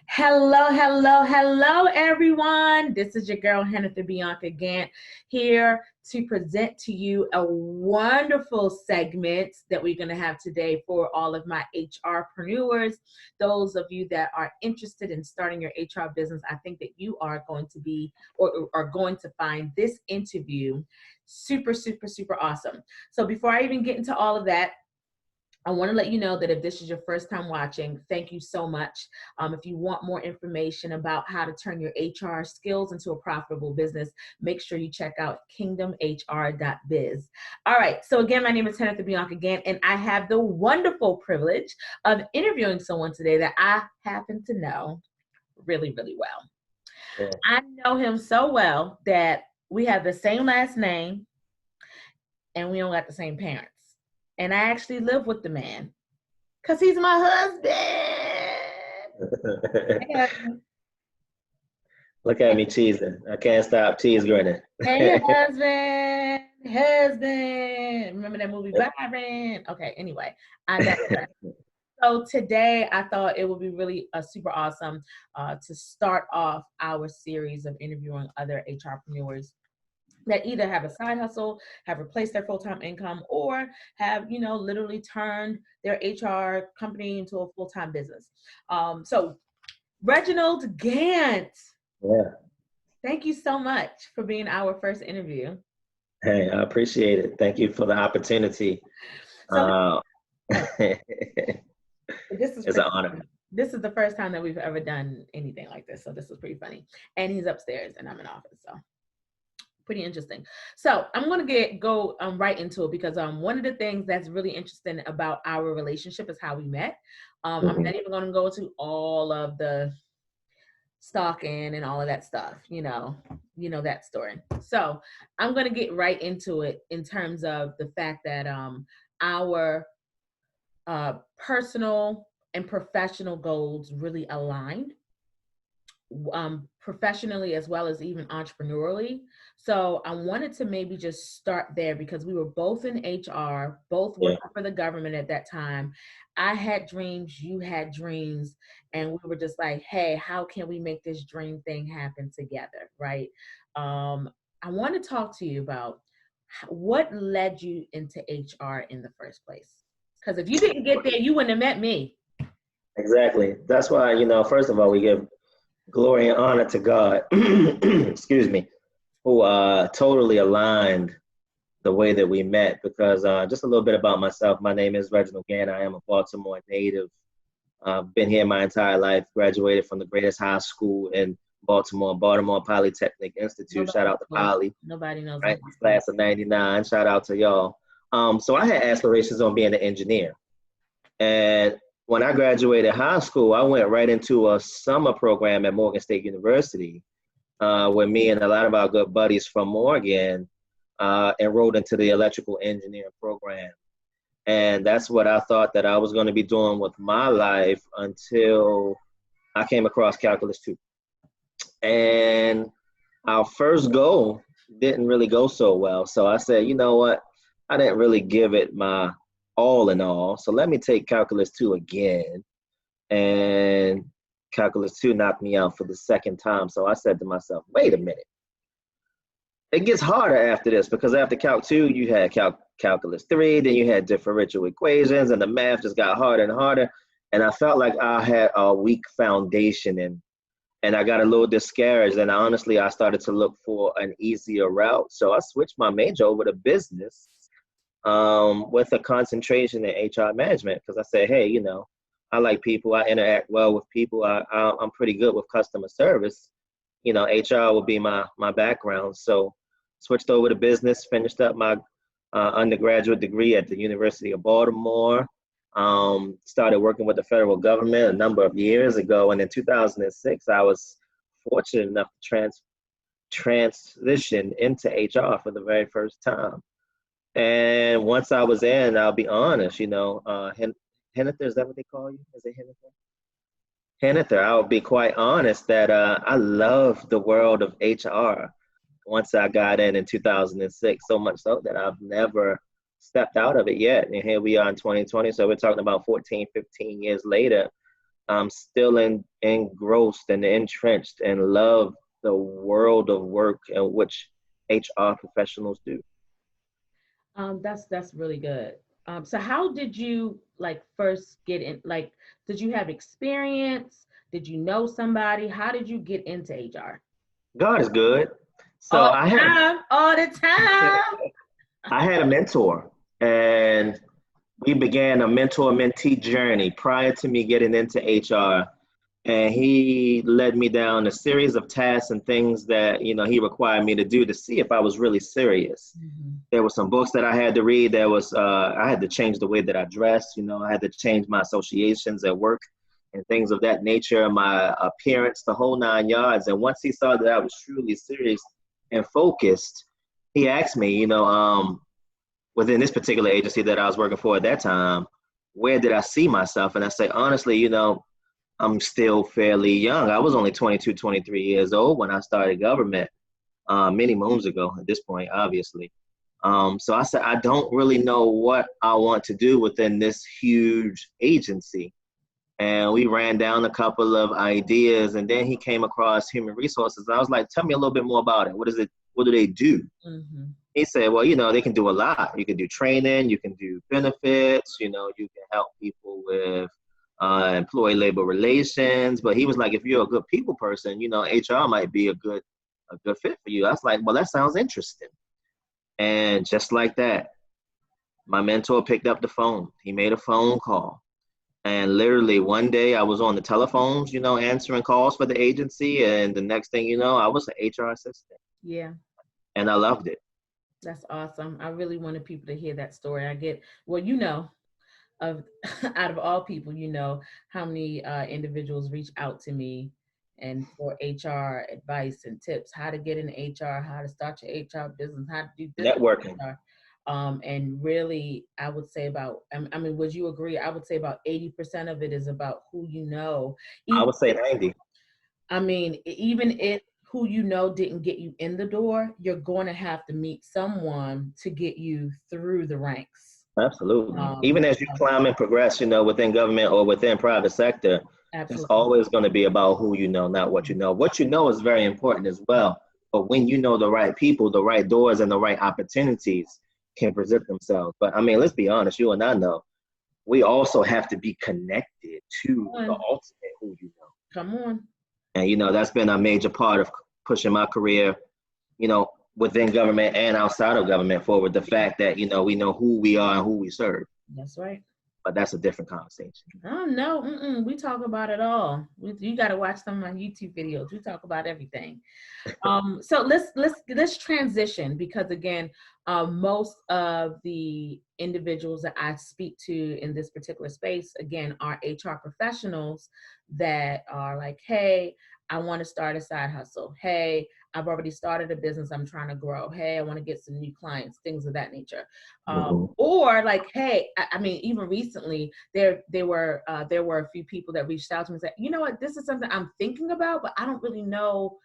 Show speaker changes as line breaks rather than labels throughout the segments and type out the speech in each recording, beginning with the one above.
Hello, hello, hello, everyone. This is your girl, Hennither Gant, here to present to you a wonderful segment that we're going to have today for all of my HRpreneurs. Those of you that are interested in starting your HR business, I think that you are going to be or are going to find this interview super, super, super awesome. So before I even get into all of that, I want to let you know that if this is your first time watching, thank you so much. If you want more information about how to turn your HR skills into a profitable business, make sure you check out kingdomhr.biz. All right, so again, my name is Hennither Gant, and I have the wonderful privilege of interviewing someone today that I happen to know really, really well.
Yeah.
I know him so well that we have the same last name and we don't got the same parents. And I actually live with the man because he's my husband.
Look at me cheesing. I can't stop cheese grinning.
Hey, husband. Remember that movie, Byron? Okay, anyway, I digress. So today I thought it would be really super awesome to start off our series of interviewing other HRpreneurs that either have a side hustle, have replaced their full-time income, or have, literally turned their HR company into a full-time business. So Reginald Gant,
Yeah.
thank you so much for being our first interview.
Hey, I appreciate it. Thank you for the opportunity.
So
It's an honor.
This is the first time that we've ever done anything like this, so this was pretty funny. And he's upstairs, and I'm in office, so pretty interesting. So I'm going to go right into it because one of the things that's really interesting about our relationship is how we met. I'm not even going to go into all of the stalking and all of that stuff, that story. So I'm going to get right into it in terms of the fact that our personal and professional goals really aligned, professionally as well as even entrepreneurially. So I wanted to maybe just start there because we were both in HR, both working for the government at that time. I had dreams, you had dreams, and we were just like, hey, how can we make this dream thing happen together, right? I want to talk to you about what led you into HR in the first place. Because if you didn't get there, you wouldn't have met me.
Exactly. That's why, first of all, we give glory and honor to God, excuse me, who totally aligned the way that we met. Because just a little bit about myself, my name is Reginald Gant. I am a Baltimore native. I've been here my entire life, graduated from the greatest high school in Baltimore Polytechnic Institute. Shout out to Poly.
Nobody knows.
Right, class of 99. Shout out to y'all. So I had aspirations on being an engineer. And when I graduated high school, I went right into a summer program at Morgan State University, where me and a lot of our good buddies from Morgan enrolled into the electrical engineering program. And that's what I thought that I was going to be doing with my life until I came across Calculus 2. And our first goal didn't really go so well. So I said, you know what? I didn't really give it my all in all. So let me take Calculus 2 again. And Calculus 2 knocked me out for the second time. So I said to myself, wait a minute. It gets harder after this because after Calc 2, you had Calculus 3, then you had differential equations, and the math just got harder and harder. And I felt like I had a weak foundation and I got a little discouraged. And honestly, I started to look for an easier route. So I switched my major over to business with a concentration in HR management because I said, hey, I like people. I interact well with people. I'm pretty good with customer service. HR would be my background. So switched over to business, finished up my undergraduate degree at the University of Baltimore. Started working with the federal government a number of years ago. And in 2006, I was fortunate enough to transition into HR for the very first time. And once I was in, I'll be honest, Hennither, is that what they call you? Is it Hennither? Hennither, I'll be quite honest that I love the world of HR once I got in 2006, so much so that I've never stepped out of it yet. And here we are in 2020, so we're talking about 14, 15 years later. I'm still in engrossed and entrenched and love the world of work in which HR professionals do.
That's really good. So how did you like first get in? Like, did you have experience? Did you know somebody? How did you get into HR?
God is good. So
All the time, all the time.
I had a mentor, and we began a mentor-mentee journey prior to me getting into HR. And he led me down a series of tasks and things that, he required me to do to see if I was really serious.
Mhm.
There were some books that I had to read. I had to change the way that I dressed. I had to change my associations at work and things of that nature, my appearance, the whole 9 yards. And once he saw that I was truly serious and focused, he asked me, within this particular agency that I was working for at that time, where did I see myself? And I say, honestly, I'm still fairly young. I was only 22, 23 years old when I started government, many moons ago at this point, obviously. So I said, I don't really know what I want to do within this huge agency. And we ran down a couple of ideas, and then he came across human resources. I was like, tell me a little bit more about it. What is it? What do they do?
Mhm.
He said, well, they can do a lot. You can do training, you can do benefits, you can help people with employee labor relations. But he was like, if you're a good people person, HR might be a good fit for you. I was like, well, that sounds interesting. And just like that, my mentor picked up the phone. He made a phone call. And literally one day I was on the telephones, answering calls for the agency. And the next thing you know, I was an HR assistant.
Yeah.
And I loved it.
That's awesome. I really wanted people to hear that story. Well, of out of all people, how many individuals reach out to me and for HR advice and tips, how to get in HR, how to start your HR business, how to do this
Networking.
HR. And really, I would say would you agree? I would say about 80% of it is about who you know.
I
Even
would say 90.
even if who you know didn't get you in the door, you're going to have to meet someone to get you through the ranks.
Absolutely.
Um,
Even as you climb and progress, within government or within private sector, it's
Absolutely.
always going to be about who you know, not what you know. What you know is very important as well. But when you know the right people, the right doors and the right opportunities can present themselves. But let's be honest, you and I know, we also have to be connected to the ultimate who you know.
Come on.
And, that's been a major part of pushing my career, within government and outside of government forward. The fact that, we know who we are and who we serve.
That's right.
But that's a different conversation.
Oh no, we talk about it all. You got to watch some of my YouTube videos. We talk about everything. So let's transition, because again, most of the individuals that I speak to in this particular space, again, are HR professionals that are like, hey, I want to start a side hustle. Hey, I've already started a business. I'm trying to grow. Hey, I want to get some new clients, things of that nature. Or like, hey, even recently there were a few people that reached out to me and said, you know what, this is something I'm thinking about, but I don't really know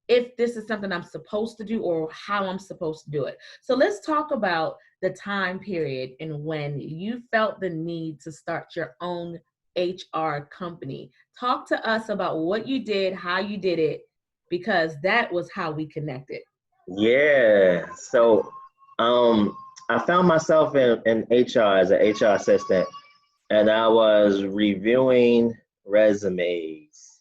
if this is something I'm supposed to do or how I'm supposed to do it. So let's talk about the time period and when you felt the need to start your own HR company. Talk to us about what you did, how you did it, because that was how we connected.
Yeah. So I found myself in HR as an HR assistant, and I was reviewing resumes.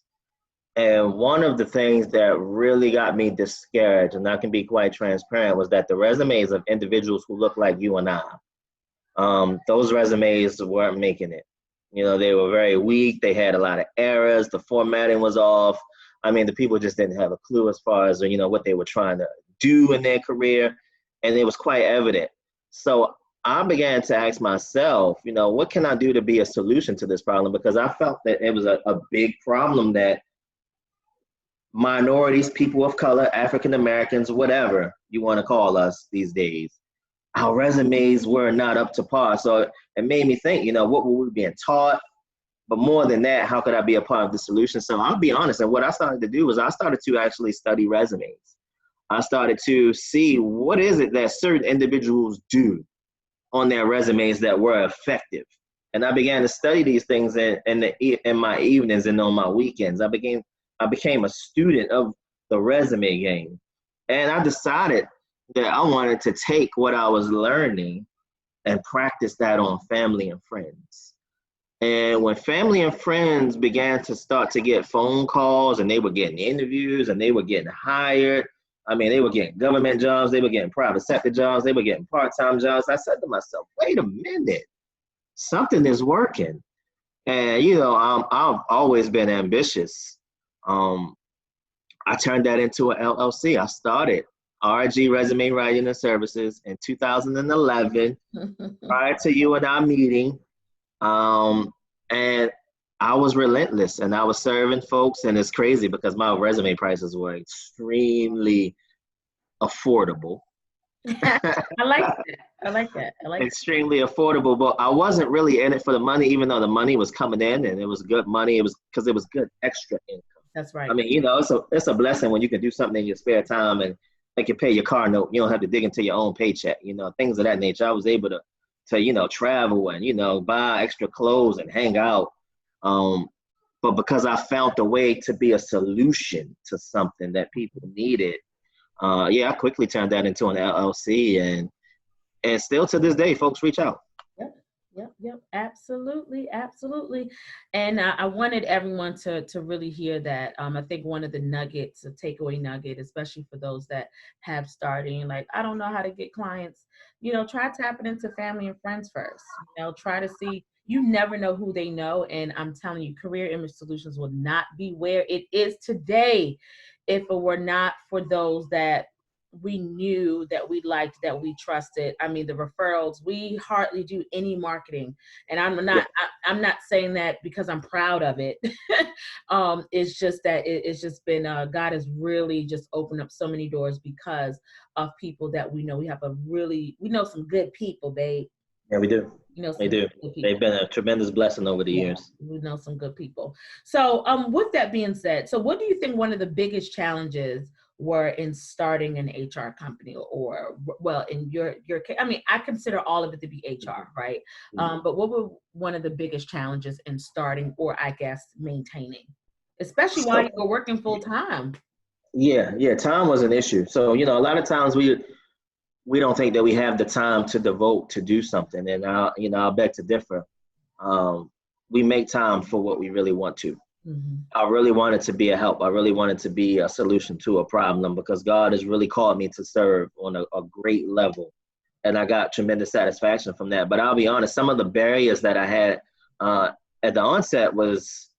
And one of the things that really got me discouraged, and I can be quite transparent, was that the resumes of individuals who look like you and I, those resumes weren't making it. They were very weak. They had a lot of errors. The formatting was off. The people just didn't have a clue as far as, what they were trying to do in their career. And it was quite evident. So I began to ask myself, what can I do to be a solution to this problem? Because I felt that it was a big problem that minorities, people of color, African Americans, whatever you want to call us these days, our resumes were not up to par. So it made me think, what were we being taught? But more than that, how could I be a part of the solution? So I'll be honest, and what I started to do was I started to actually study resumes. I started to see what is it that certain individuals do on their resumes that were effective. And I began to study these things in my evenings and on my weekends. I became a student of the resume game. And I decided that I wanted to take what I was learning and practice that on family and friends. And when family and friends began to start to get phone calls and they were getting interviews and they were getting hired, I mean, they were getting government jobs, they were getting private sector jobs, they were getting part-time jobs. I said to myself, wait a minute, something is working. And, I've always been ambitious. I turned that into an LLC. I started RG Resume Writing and Services in 2011, prior to you and I meeting. And I was relentless and I was serving folks. And it's crazy because my resume prices were extremely affordable.
I like that. I like that. I like
Extremely affordable, but I wasn't really in it for the money, even though the money was coming in and it was good money. It was because it was good extra income.
That's right.
I mean, it's a blessing when you can do something in your spare time and they can pay your car note. You don't have to dig into your own paycheck, things of that nature. I was able to travel and, buy extra clothes and hang out. But because I found a way to be a solution to something that people needed, I quickly turned that into an LLC, and still to this day, folks reach out.
Yep. Absolutely. And I wanted everyone to really hear that. I think one of the nuggets, a takeaway nugget, especially for those that have starting, like, I don't know how to get clients, try tapping into family and friends first. Try to see, you never know who they know. And I'm telling you, Career Image Solutions will not be where it is today if it were not for those that we knew, that we liked, that we trusted. I mean, the referrals, we hardly do any marketing. And I'm not saying that because I'm proud of it. It's just that it's just been, God has really just opened up so many doors because of people that we know. We know some good people, babe.
Yeah, we do. They do. They've been a tremendous blessing over the years.
We know some good people. So with that being said, so what do you think one of the biggest challenges were in starting an HR company, or, well, in your case? I mean, I consider all of it to be HR, right? But what were one of the biggest challenges in starting, or I guess maintaining, especially while you were working full time?
Yeah, time was an issue. So, a lot of times we don't think that we have the time to devote to do something. And I'll beg to differ. We make time for what we really want to.
Mm-hmm.
I really wanted to be a help. I really wanted to be a solution to a problem because God has really called me to serve on a great level. And I got tremendous satisfaction from that. But I'll be honest, some of the barriers that I had at the onset was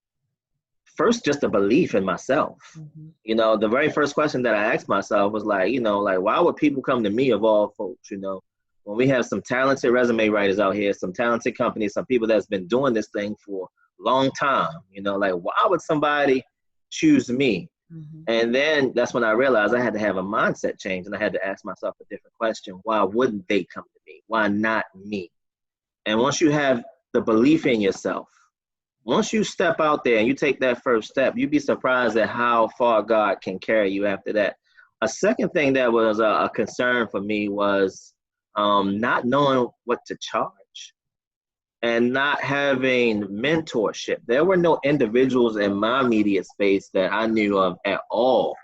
first just a belief in myself.
Mm-hmm.
The very first question that I asked myself was like, why would people come to me of all folks, when we have some talented resume writers out here, some talented companies, some people that's been doing this thing for a long time, why would somebody choose me?
Mm-hmm.
And then that's when I realized I had to have a mindset change and I had to ask myself a different question. Why wouldn't they come to me? Why not me? And once you have the belief in yourself, once you step out there and you take that first step, you'd be surprised at how far God can carry you after that. A second thing that was a concern for me was not knowing what to charge and not having mentorship. There were no individuals in my immediate space that I knew of at all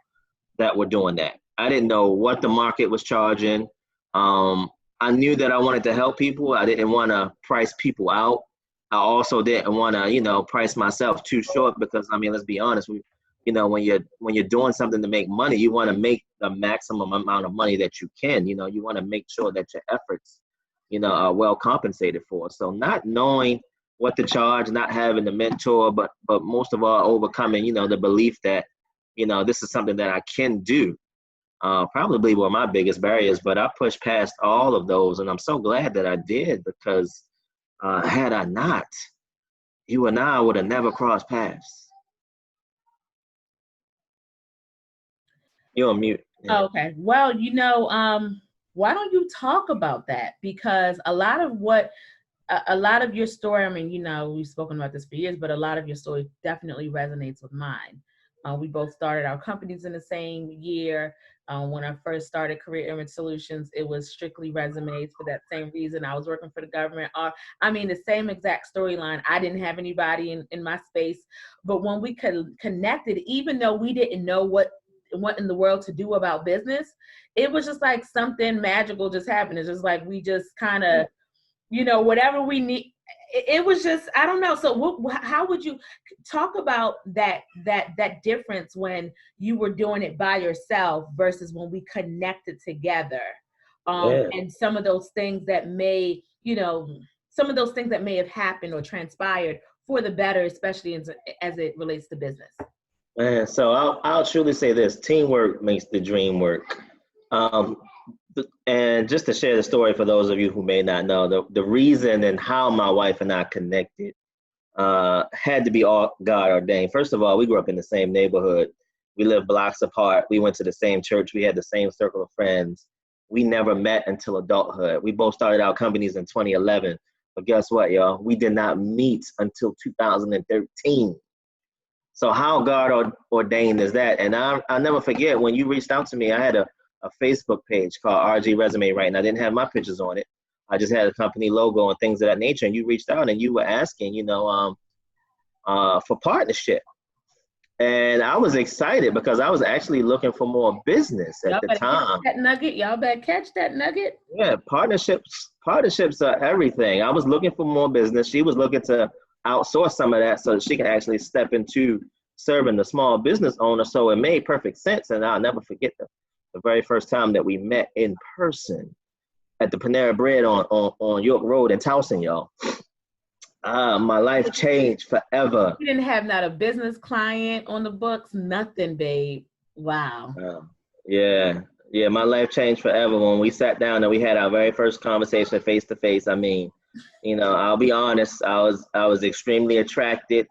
that were doing that. I didn't know what the market was charging. I knew that I wanted to help people. I didn't want to price people out. I also didn't want to, price myself too short because, let's be honest, when you're doing something to make money, you want to make the maximum amount of money that you can. You want to make sure that your efforts, are well compensated for. So not knowing what to charge, not having the mentor, but most of all, overcoming, the belief that, this is something that I can do. Probably were my biggest barriers, but I pushed past all of those, and I'm so glad that I did because had I not, you and I would have never crossed paths. You're on mute.
Yeah. Okay. Well, why don't you talk about that? Because a lot of your story, we've spoken about this for years, but a lot of your story definitely resonates with mine. We both started our companies in the same year. When I first started Career Image Solutions, it was strictly resumes for that same reason. I was working for the government. The same exact storyline. I didn't have anybody in my space. But when we connected, even though we didn't know what in the world to do about business, it was just like something magical just happened. It's just like we just kind of, whatever we need. It was just, I don't know. So how would you talk about that difference when you were doing it by yourself versus when we connected together? And some of those things that may, have happened or transpired for the better, especially as it relates to business.
And so I'll truly say this: teamwork makes the dream work. And just to share the story for those of you who may not know, the reason and how my wife and I connected had to be all God ordained. First of all, we grew up in the same neighborhood. We lived blocks apart. We went to the same church. We had the same circle of friends. We never met until adulthood. We both started our companies in 2011. But guess what, y'all? We did not meet until 2013. So how God ordained is that? And I'll never forget when you reached out to me. I had a Facebook page called RG Resume Writing. I didn't have my pictures on it. I just had a company logo and things of that nature. And you reached out and you were asking, for partnership. And I was excited because I was actually looking for more business at the time.
That nugget, y'all better catch that nugget.
Yeah, partnerships are everything. I was looking for more business. She was looking to outsource some of that so that she can actually step into serving the small business owner. So it made perfect sense. And I'll never forget the very first time that we met in person at the Panera Bread on York Road in Towson, y'all. My life changed forever.
You didn't have not a business client on the books, nothing, babe. Wow.
Yeah, my life changed forever when we sat down and we had our very first conversation face to face. I mean, I'll be honest, I was extremely attracted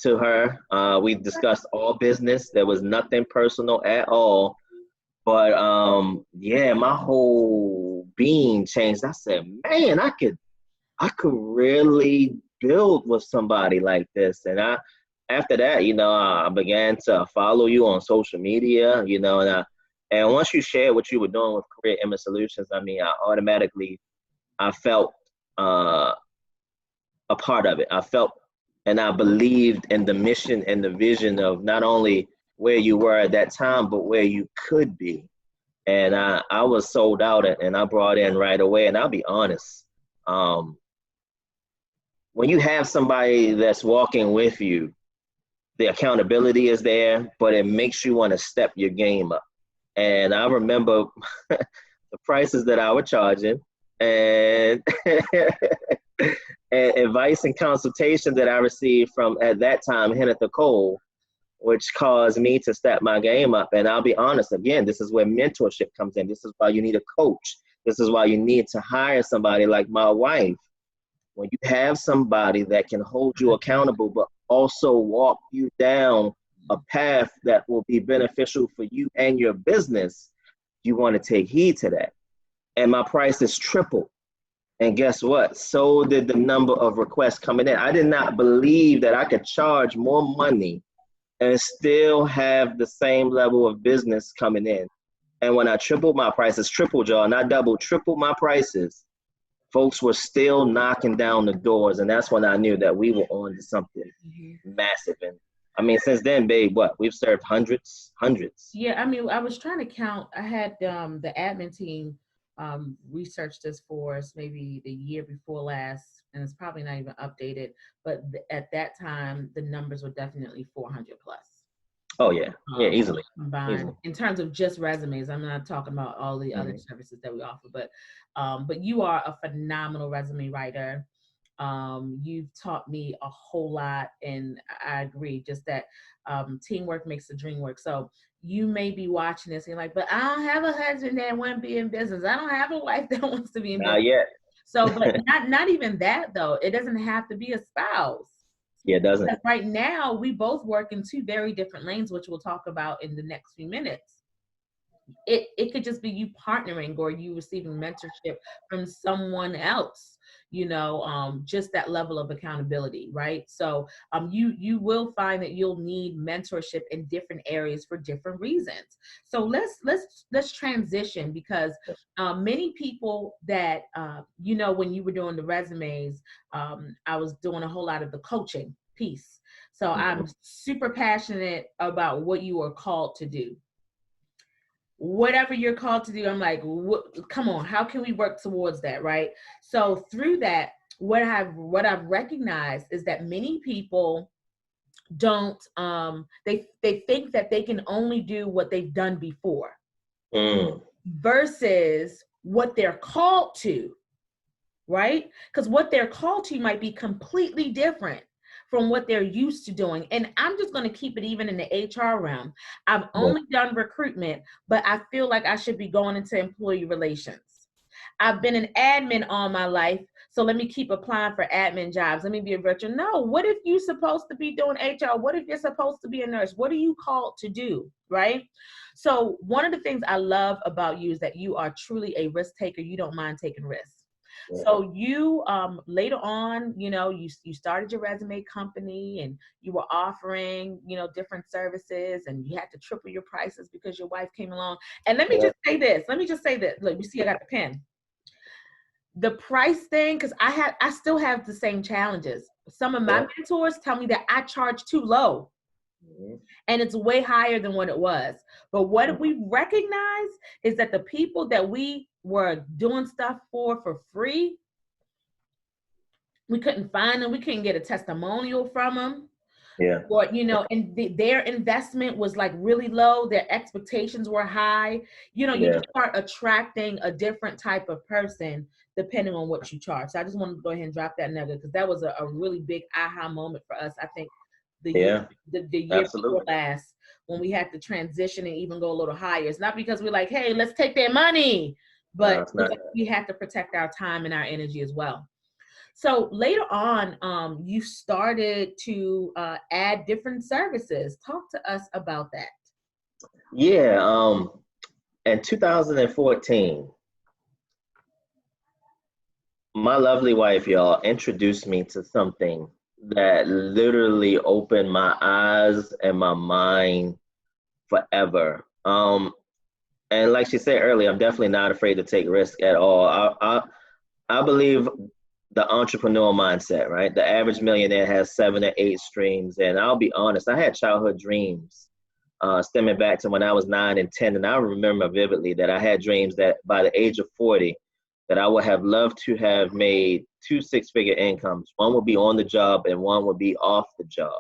to her. We discussed all business. There was nothing personal at all. But my whole being changed. I said, man, I could really build with somebody like this. And after that, I began to follow you on social media, and once you shared what you were doing with Career Image Solutions, I felt a part of it. I felt and I believed in the mission and the vision of not only where you were at that time, but where you could be. And I was sold out and I brought in right away. And I'll be honest, when you have somebody that's walking with you, the accountability is there, but it makes you want to step your game up. And I remember the prices that I was charging and, and advice and consultation that I received from, at that time, Hennither, which caused me to step my game up. And I'll be honest, again, this is where mentorship comes in. This is why you need a coach. This is why you need to hire somebody like my wife. When you have somebody that can hold you accountable, but also walk you down a path that will be beneficial for you and your business, you want to take heed to that. And my prices tripled. And guess what? So did the number of requests coming in. I did not believe that I could charge more money and still have the same level of business coming in. And when I tripled my prices, tripled, y'all, not double, tripled my prices, folks were still knocking down the doors. And that's when I knew that we were on to something massive. And I mean, since then, babe, we've served hundreds.
Yeah, I mean, I was trying to count. I had the admin team research this for us maybe the year before last, and it's probably not even updated, but at that time the numbers were definitely 400 plus.
Oh yeah, easily.
Combined in terms of just resumes. I'm not talking about all the other services that we offer, but you are a phenomenal resume writer. You've taught me a whole lot, and I agree, just that teamwork makes the dream work. So you may be watching this and you're like, but I don't have a husband that wants to be in business. I don't have a wife that wants to be in business.
Not yet.
So, but not even that though. It doesn't have to be a spouse.
Yeah, it doesn't.
Because right now, we both work in two very different lanes, which we'll talk about in the next few minutes. it could just be you partnering or you receiving mentorship from someone else, just that level of accountability, right? So you will find that you'll need mentorship in different areas for different reasons. So let's transition, because many people that when you were doing the resumes, I was doing a whole lot of the coaching piece. So I'm super passionate about what you are called to do. Whatever you're called to do, I'm like, come on, how can we work towards that, right? So through that, what I've recognized is that many people don't they think that they can only do what they've done before versus what they're called to, right? Because what they're called to might be completely different from what they're used to doing. And I'm just going to keep it even in the HR realm. I've only done recruitment, but I feel like I should be going into employee relations. I've been an admin all my life, so let me keep applying for admin jobs. Let me be a virtual. No, what if you're supposed to be doing HR? What if you're supposed to be a nurse? What are you called to do, right? So one of the things I love about you is that you are truly a risk taker. You don't mind taking risks. So you later on, you started your resume company and you were offering, different services, and you had to triple your prices because your wife came along. And let me just say this. Look, you see, I got the pen. The price thing, because I still have the same challenges. Some of my mentors tell me that I charge too low. And it's way higher than what it was. But what we recognize is that the people that we were doing stuff for free, we couldn't find them. We couldn't get a testimonial from them.
Yeah.
Or, and their investment was like really low. Their expectations were high. You just start attracting a different type of person depending on what you charge. So I just wanted to go ahead and drop that nugget, because that was a really big aha moment for us. I think the year before last, when we had to transition and even go a little higher. It's not because we're like, hey, let's take their money, but we had to protect our time and our energy as well. So later on, you started to add different services. Talk to us about that.
Yeah. In 2014, my lovely wife, y'all, introduced me to something that literally opened my eyes and my mind forever. And like she said earlier, I'm definitely not afraid to take risk at all. I believe the entrepreneurial mindset, right? The average millionaire has 7 or 8 streams. And I'll be honest, I had childhood dreams stemming back to when I was 9 and 10. And I remember vividly that I had dreams that by the age of 40, that I would have loved to have made 2 6-figure incomes. One would be on the job and one would be off the job.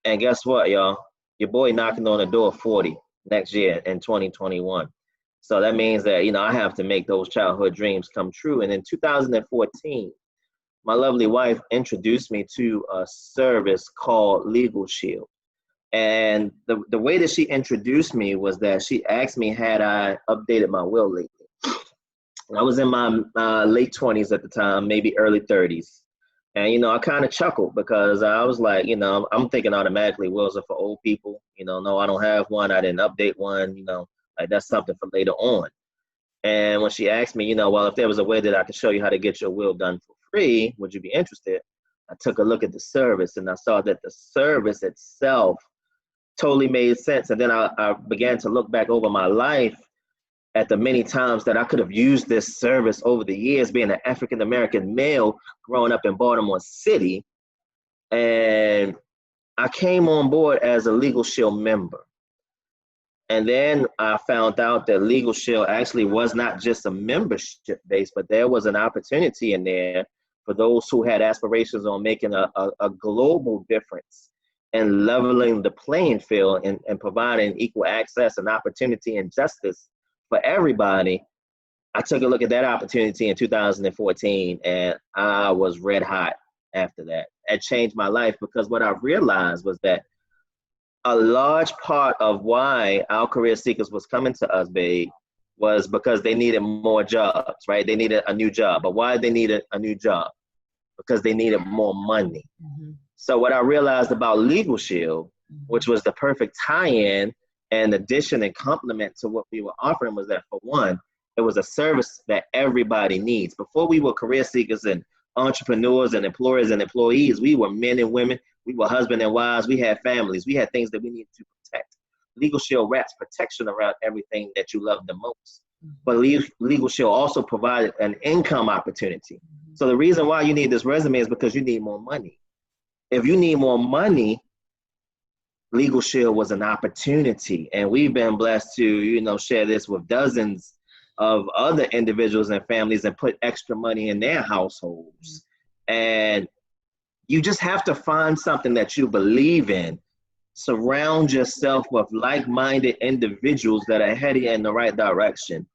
And guess what, y'all? Your boy knocking on the door of 40 next year in 2021. So that means that, I have to make those childhood dreams come true. And in 2014, my lovely wife introduced me to a service called Legal Shield. And the way that she introduced me was that she asked me, had I updated my will lately? I was in my late 20s at the time, maybe early 30s. And, I kind of chuckled because I was like, I'm thinking automatically wills are for old people. No, I don't have one. I didn't update one, like that's something for later on. And when she asked me, well, if there was a way that I could show you how to get your will done for free, would you be interested? I took a look at the service and I saw that the service itself totally made sense. And then I began to look back over my life at the many times that I could have used this service over the years, being an African-American male growing up in Baltimore City. And I came on board as a Legal Shield member. And then I found out that Legal Shield actually was not just a membership base, but there was an opportunity in there for those who had aspirations on making a global difference and leveling the playing field and providing equal access and opportunity and justice for everybody. I took a look at that opportunity in 2014 and I was red hot after that. It changed my life because what I realized was that a large part of why our career seekers was coming to us, babe, was because they needed more jobs, right? They needed a new job. But why they needed a new job? Because they needed more money. So what I realized about Legal Shield, which was the perfect tie-in, And addition and complement to what we were offering was that, for one, it was a service that everybody needs. Before we were career seekers and entrepreneurs and employers and employees, we were men and women. We were husband and wives. We had families. We had things that we needed to protect. Legal Shield wraps protection around everything that you love the most. But Legal Shield also provided an income opportunity. So the reason why you need this resume is because you need more money. If you need more money, Legal Shield was an opportunity. And we've been blessed to, you know, share this with dozens of other individuals and families and put extra money in their households. And you just have to find something that you believe in. Surround yourself with like-minded individuals that are heading in the right direction.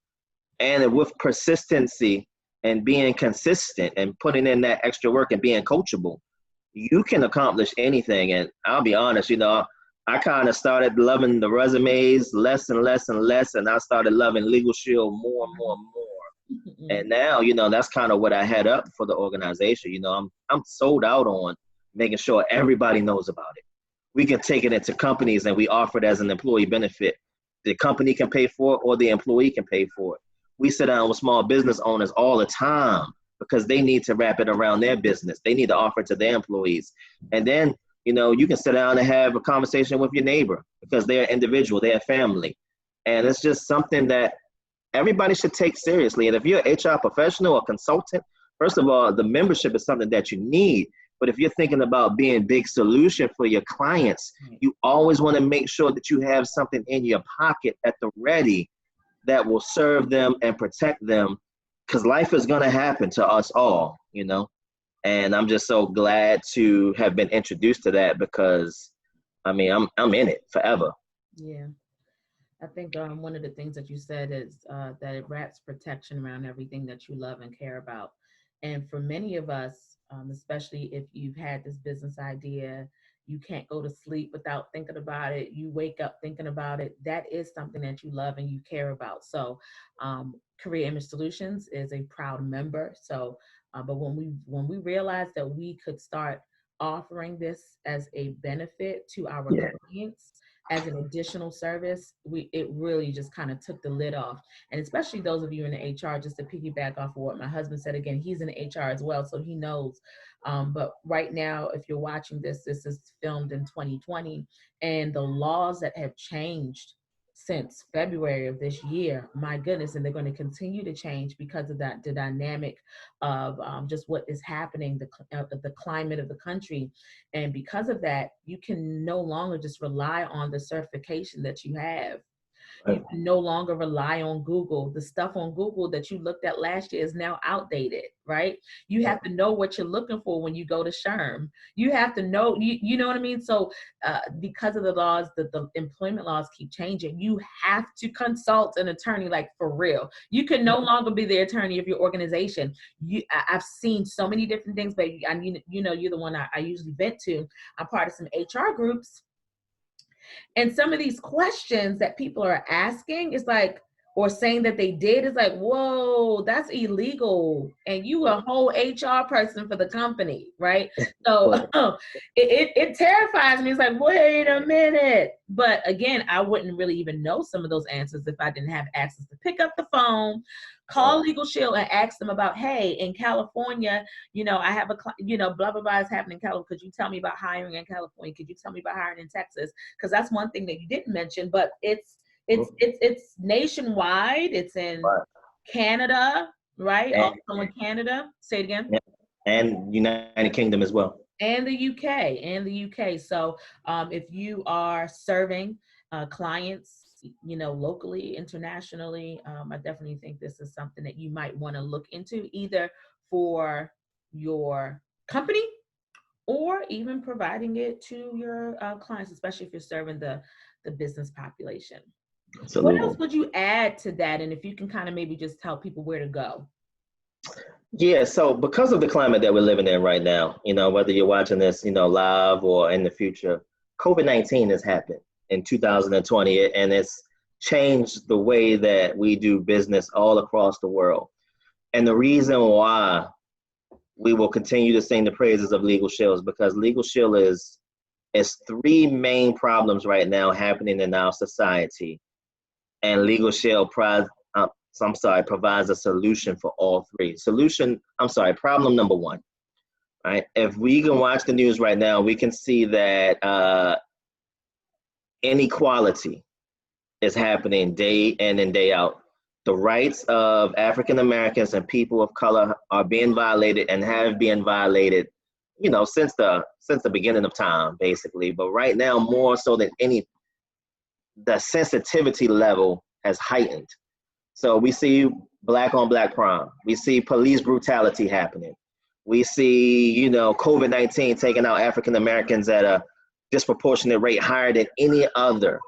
And with persistency and being consistent and putting in that extra work and being coachable, you can accomplish anything. And I'll be honest, you know, I kind of started loving the resumes less and less and less, and I started loving Legal Shield more and more and more. And now, you know, that's kind of what I had up for the organization. You know, I'm sold out on making sure everybody knows about it. We can take it into companies and we offer it as an employee benefit. The company can pay for it or the employee can pay for it. We sit down with small business owners all the time because they need to wrap it around their business. They need to offer it to their employees. And then, you know, you can sit down and have a conversation with your neighbor because they're individual, they're family. And it's just something that everybody should take seriously. And if you're an HR professional or consultant, first of all, the membership is something that you need. But if you're thinking about being big solution for your clients, you always want to make sure that you have something in your pocket at the ready that will serve them and protect them, because life is going to happen to us all, you know. And I'm just so glad to have been introduced to that because, I mean, I'm in it forever.
Yeah. I think one of the things that you said is that it wraps protection around everything that you love and care about. And for many of us, especially if you've had this business idea, you can't go to sleep without thinking about it. You wake up thinking about it. That is something that you love and you care about. So Career Image Solutions is a proud member. So, but when we realized that we could start offering this as a benefit to our clients, as an additional service, it really just kind of took the lid off. And especially those of you in the HR, just to piggyback off of what my husband said, again, he's in HR as well, so he knows. But right now, if you're watching this is filmed in 2020, and the laws that have changed since February of this year, my goodness, and they're going to continue to change because of that, the dynamic of just what is happening, the climate of the country. And because of that, you can no longer just rely on the certification that you have. You can no longer rely on Google. The stuff on Google that you looked at last year is now outdated, right? You have to know what you're looking for when you go to SHRM. You have to know, you know what I mean? So because of the laws, the employment laws keep changing, you have to consult an attorney, like for real. You can no longer be the attorney of your organization. I've seen so many different things, but you know, you're the one I usually vent to. I'm part of some HR groups. And some of these questions that people are asking is like, or saying that they did, is like, whoa, that's illegal. And you a whole HR person for the company, right? So it terrifies me. It's like, wait a minute. But again, I wouldn't really even know some of those answers if I didn't have access to pick up the phone, call Legal Shield and ask them about, hey, in California, you know, I have you know, blah, blah, blah is happening in California. Could you tell me about hiring in California? Could you tell me about hiring in Texas? Because that's one thing that you didn't mention, but it's nationwide. It's in Canada, right?
And,
also in Canada. Say it again.
And United Kingdom as well.
And the UK. So if you are serving clients, you know, locally, internationally, I definitely think this is something that you might want to look into, either for your company or even providing it to your clients, especially if you're serving the business population.
Absolutely.
What else would you add to that? And if you can kind of maybe just tell people where to go.
Yeah, so because of the climate that we're living in right now, you know, whether you're watching this, you know, live or in the future, COVID-19 has happened in 2020, and it's changed the way that we do business all across the world. And the reason why we will continue to sing the praises of Legal Shield is because Legal Shield is It's three main problems right now happening in our society, and Legal Shield provides a solution for all three. Problem number one, right? If we can watch the news right now, we can see that inequality is happening day in and day out. The rights of African Americans and people of color are being violated and have been violated, since the beginning of time, basically. But right now, more so than the sensitivity level has heightened. So we see black on black crime. We see police brutality happening. We see, COVID-19 taking out African Americans at a disproportionate rate higher than any other.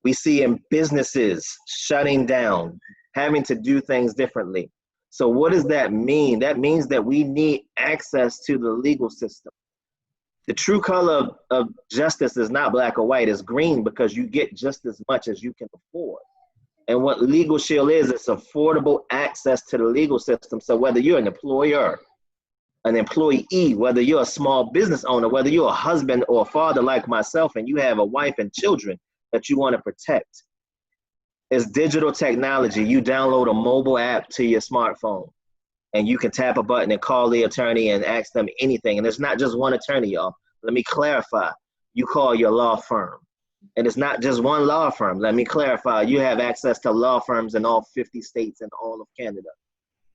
We see in businesses shutting down, having to do things differently. So what does that mean? That means that we need access to the legal system. The true color of justice is not black or white, it's green, because you get just as much as you can afford. And what Legal Shield is, it's affordable access to the legal system. So whether you're an employer, an employee, whether you're a small business owner, whether you're a husband or a father like myself, and you have a wife and children that you want to protect, it's digital technology. You download a mobile app to your smartphone, and you can tap a button and call the attorney and ask them anything. And it's not just one attorney, y'all. Let me clarify. You call your law firm. And it's not just one law firm. Let me clarify. You have access to law firms in all 50 states and all of Canada.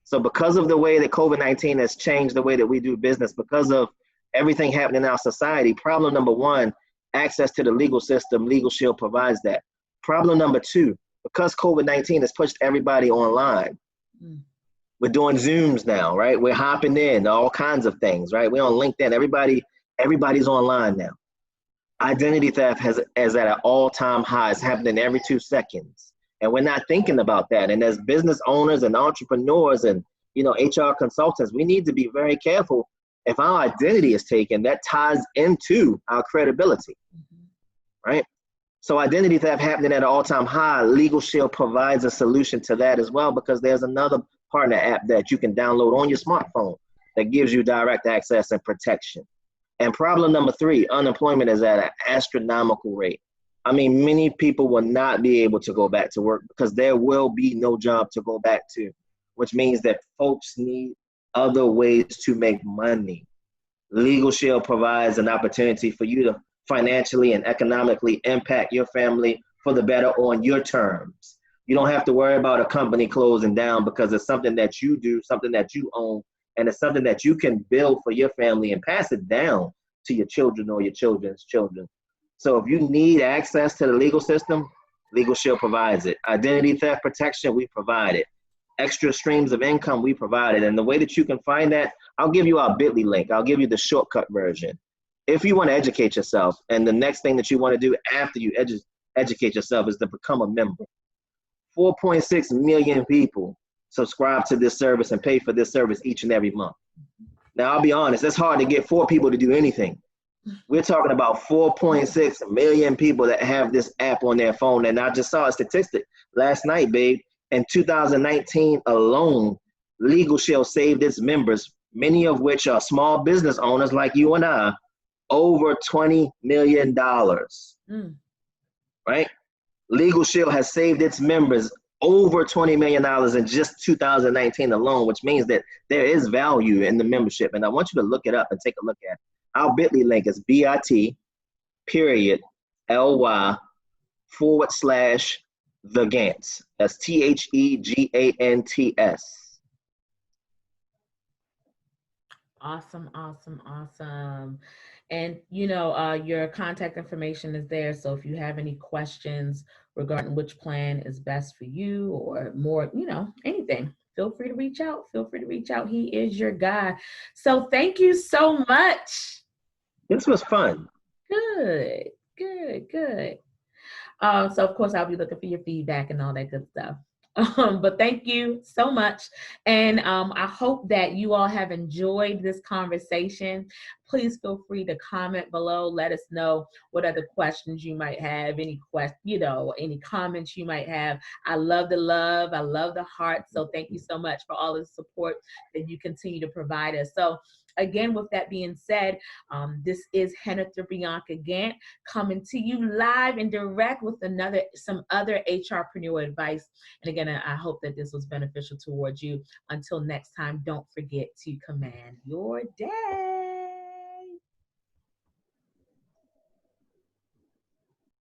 So because of the way that COVID-19 has changed the way that we do business, because of everything happening in our society, problem number one, access to the legal system, Legal Shield provides that. Problem number two, because COVID-19 has pushed everybody online, we're doing Zooms now, right? We're hopping in, all kinds of things, right? We're on LinkedIn. Everybody's online now. Identity theft is at an all-time high. It's happening every 2 seconds. And we're not thinking about that. And as business owners and entrepreneurs and HR consultants, we need to be very careful. If our identity is taken, that ties into our credibility, right? So identity theft happening at an all-time high. Legal Shield provides a solution to that as well, because there's another partner app that you can download on your smartphone that gives you direct access and protection. And problem number three, unemployment is at an astronomical rate. I mean, many people will not be able to go back to work because there will be no job to go back to, which means that folks need other ways to make money. Legal Shield provides an opportunity for you to financially and economically impact your family for the better on your terms. You don't have to worry about a company closing down, because it's something that you do, something that you own, and it's something that you can build for your family and pass it down to your children or your children's children. So if you need access to the legal system, Legal Shield provides it. Identity theft protection, we provide it. Extra streams of income, we provide it. And the way that you can find that, I'll give you our Bitly link. I'll give you the shortcut version. If you want to educate yourself, and the next thing that you want to do after you educate yourself is to become a member. 4.6 million people subscribe to this service and pay for this service each and every month. Now, I'll be honest, it's hard to get 4 people to do anything. We're talking about 4.6 million people that have this app on their phone. And I just saw a statistic last night, babe. In 2019 alone, Legal Shield saved its members, many of which are small business owners like you and I, over $20 million, right? Legal Shield has saved its members over $20 million in just 2019 alone, which means that there is value in the membership. And I want you to look it up and take a look at it. Our Bitly link is bit.ly/the Gants. That's THEGANTS.
Awesome, awesome, awesome. And your contact information is there. So if you have any questions regarding which plan is best for you or more, anything, feel free to reach out. He is your guy. So thank you so much.
This was fun.
Good. So of course I'll be looking for your feedback and all that good stuff. But thank you so much. And I hope that you all have enjoyed this conversation. Please feel free to comment below. Let us know what other questions you might have, any any comments you might have. I love the love. I love the heart. So thank you so much for all the support that you continue to provide us. So again, with that being said, this is Hennither Bianca Gant coming to you live and direct with some other HRpreneur advice. And again, I hope that this was beneficial towards you. Until next time, don't forget to command your day.